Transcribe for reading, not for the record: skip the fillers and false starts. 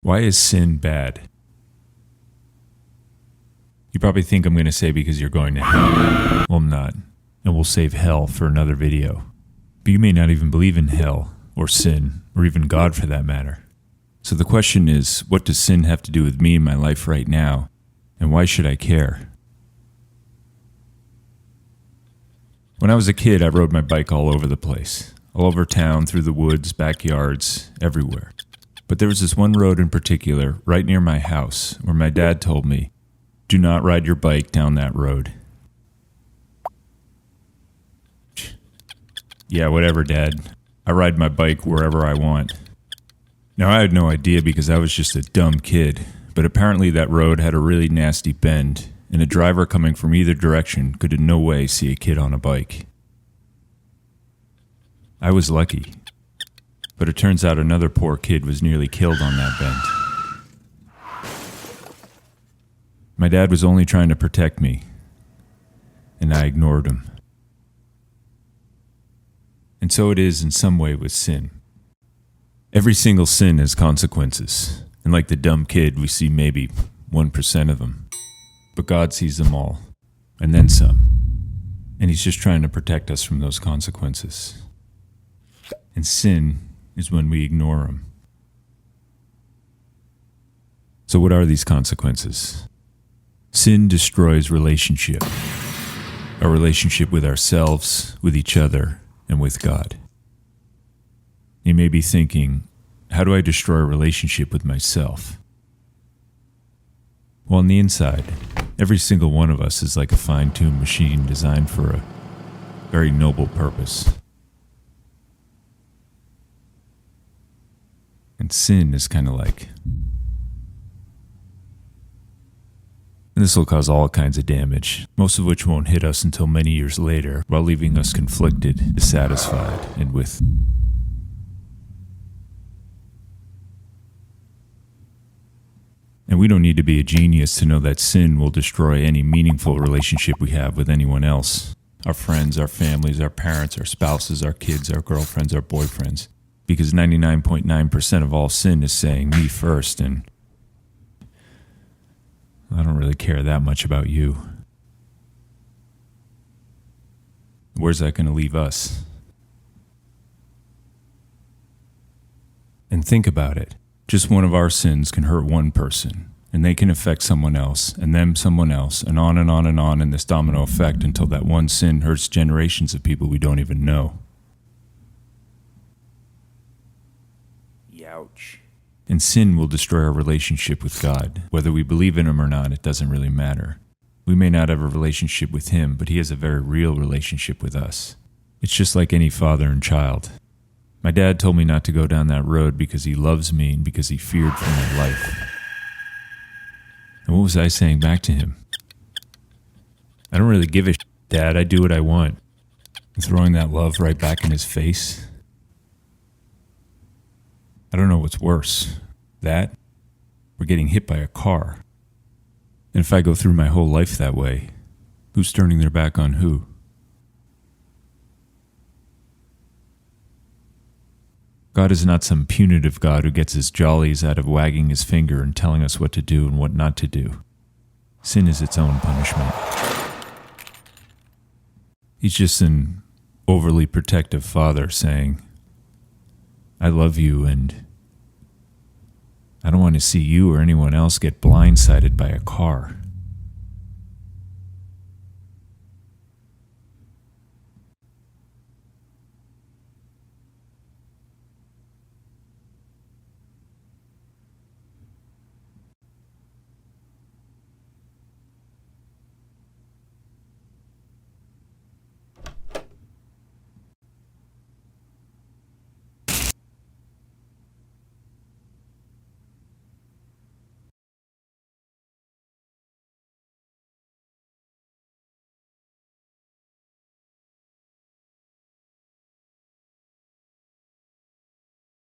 Why is sin bad? You probably think I'm going to say because you're going to hell. Well, I'm not. And we'll save hell for another video. But you may not even believe in hell, or sin, or even God for that matter. So the question is, what does sin have to do with me in my life right now? And why should I care? When I was a kid, I rode my bike all over the place. All over town, through the woods, backyards, everywhere. But there was this one road in particular, right near my house, where my dad told me, do not ride your bike down that road. Yeah, whatever, Dad. I ride my bike wherever I want. Now, I had no idea because I was just a dumb kid, but apparently that road had a really nasty bend, and a driver coming from either direction could in no way see a kid on a bike. I was lucky, but it turns out another poor kid was nearly killed on that bend. My dad was only trying to protect me, and I ignored him. And so it is in some way with sin. Every single sin has consequences, and like the dumb kid, we see maybe 1% of them. But God sees them all, and then some. And He's just trying to protect us from those consequences. And sin is when we ignore Him. So what are these consequences? Sin destroys relationship. Our relationship with ourselves, with each other, and with God. You may be thinking, how do I destroy a relationship with myself? Well, on the inside, every single one of us is like a fine-tuned machine designed for a very noble purpose. And sin is kind of like... And this will cause all kinds of damage, most of which won't hit us until many years later, while leaving us conflicted, dissatisfied, and with... And we don't need to be a genius to know that sin will destroy any meaningful relationship we have with anyone else. Our friends, our families, our parents, our spouses, our kids, our girlfriends, our boyfriends. Because 99.9% of all sin is saying me first, and I don't really care that much about you. Where's that going to leave us? And think about it. Just one of our sins can hurt one person, and they can affect someone else, and then someone else, and on and on and on in this domino effect until that one sin hurts generations of people we don't even know. Ouch. And sin will destroy our relationship with God. Whether we believe in Him or not, it doesn't really matter. We may not have a relationship with Him, but He has a very real relationship with us. It's just like any father and child. My dad told me not to go down that road because he loves me and because he feared for my life. And what was I saying back to him? I don't really give a shit, Dad. I do what I want. And throwing that love right back in his face. I don't know what's worse, that or getting hit by a car. And if I go through my whole life that way, who's turning their back on who? God is not some punitive God who gets his jollies out of wagging his finger and telling us what to do and what not to do. Sin is its own punishment. He's just an overly protective father saying, I love you, and I don't want to see you or anyone else get blindsided by a car.